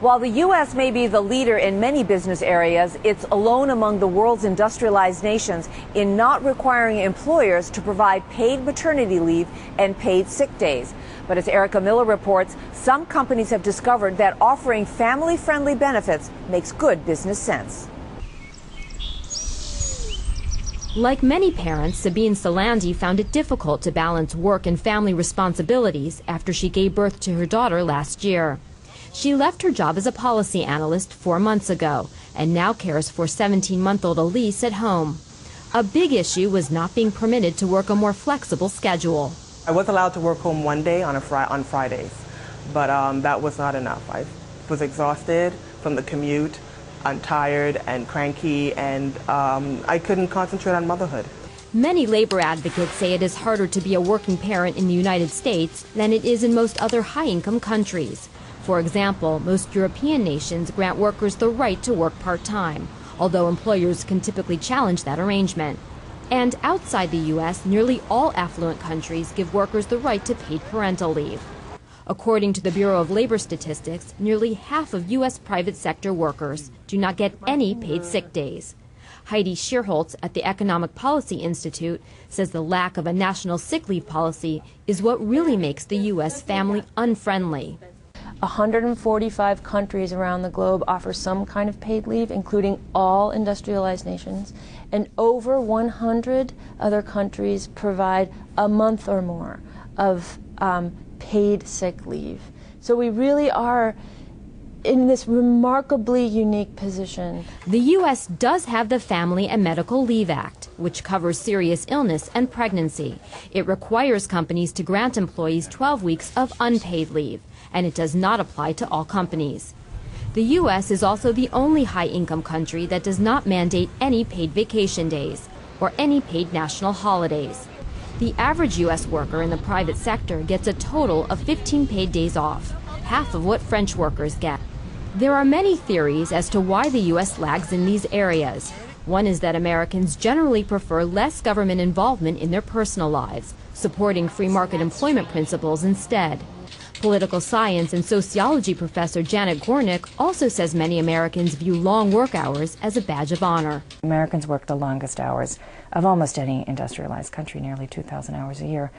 While the U.S. may be the leader in many business areas, it's alone among the world's industrialized nations in not requiring employers to provide paid maternity leave and paid sick days. But as Erica Miller reports, some companies have discovered that offering family-friendly benefits makes good business sense. Like many parents, Sabine Salandi found it difficult to balance work and family responsibilities after she gave birth to her daughter last year. She left her job as a policy analyst 4 months ago and now cares for 17-month-old Elise at home. A big issue was not being permitted to work a more flexible schedule. I was allowed to work home one day on Fridays, but that was not enough. I was exhausted from the commute. I'm tired and cranky, and I couldn't concentrate on motherhood. Many labor advocates say it is harder to be a working parent in the United States than it is in most other high-income countries. For example, most European nations grant workers the right to work part-time, although employers can typically challenge that arrangement. And outside the U.S., nearly all affluent countries give workers the right to paid parental leave. According to the Bureau of Labor Statistics, nearly half of U.S. private sector workers do not get any paid sick days. Heidi Shearholtz at the Economic Policy Institute says the lack of a national sick leave policy is what really makes the U.S. family unfriendly. 145 countries around the globe offer some kind of paid leave, including all industrialized nations, and over 100 other countries provide a month or more of paid sick leave. So we really are in this remarkably unique position. The U.S. does have the Family and Medical Leave Act, which covers serious illness and pregnancy. It requires companies to grant employees 12 weeks of unpaid leave, and it does not apply to all companies. The U.S. is also the only high-income country that does not mandate any paid vacation days or any paid national holidays. The average U.S. worker in the private sector gets a total of 15 paid days off, half of what French workers get. There are many theories as to why the U.S. lags in these areas. One is that Americans generally prefer less government involvement in their personal lives, supporting free market employment principles instead. Political science and sociology professor Janet Gornick also says many Americans view long work hours as a badge of honor. Americans work the longest hours of almost any industrialized country, nearly 2,000 hours a year.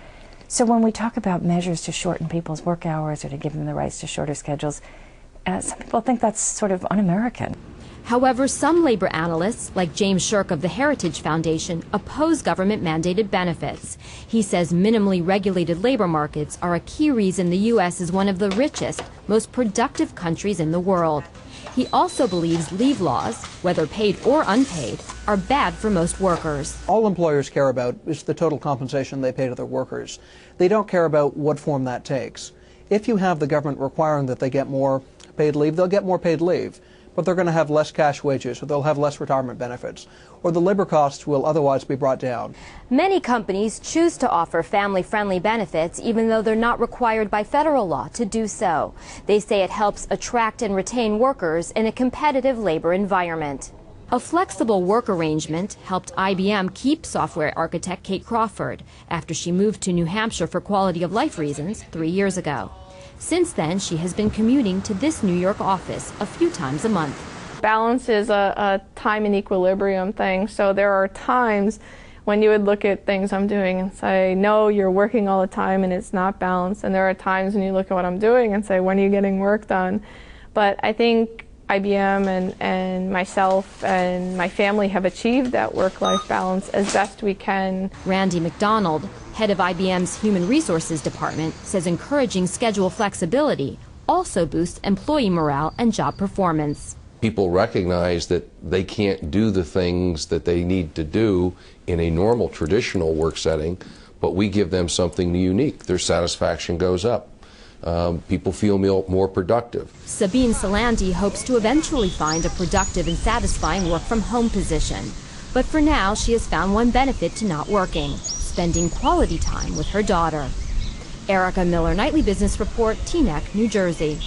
So when we talk about measures to shorten people's work hours or to give them the rights to shorter schedules, some people think that's sort of un-American. However, some labor analysts, like James Shirk of the Heritage Foundation, oppose government-mandated benefits. He says minimally regulated labor markets are a key reason the U.S. is one of the richest, most productive countries in the world. He also believes leave laws, whether paid or unpaid, are bad for most workers. All employers care about is the total compensation they pay to their workers. They don't care about what form that takes. If you have the government requiring that they get more paid leave, they'll get more paid leave. But they're going to have less cash wages, or they'll have less retirement benefits, or the labor costs will otherwise be brought down. Many companies choose to offer family-friendly benefits even though they're not required by federal law to do so. They say it helps attract and retain workers in a competitive labor environment. A flexible work arrangement helped IBM keep software architect Kate Crawford after she moved to New Hampshire for quality of life reasons 3 years ago. Since then, she has been commuting to this New York office a few times a month. Balance is a time and equilibrium thing, so there are times when you would look at things I'm doing and say, no, you're working all the time and it's not balanced. And there are times when you look at what I'm doing and say, when are you getting work done? But I think IBM and myself and my family have achieved that work-life balance as best we can. Randy McDonald, head of IBM's Human Resources Department, says encouraging schedule flexibility also boosts employee morale and job performance. People recognize that they can't do the things that they need to do in a normal, traditional work setting, but we give them something unique. Their satisfaction goes up. People feel more productive. Sabine Salandi hopes to eventually find a productive and satisfying work-from-home position. But for now, she has found one benefit to not working: spending quality time with her daughter. Erica Miller, Nightly Business Report, Teaneck, New Jersey.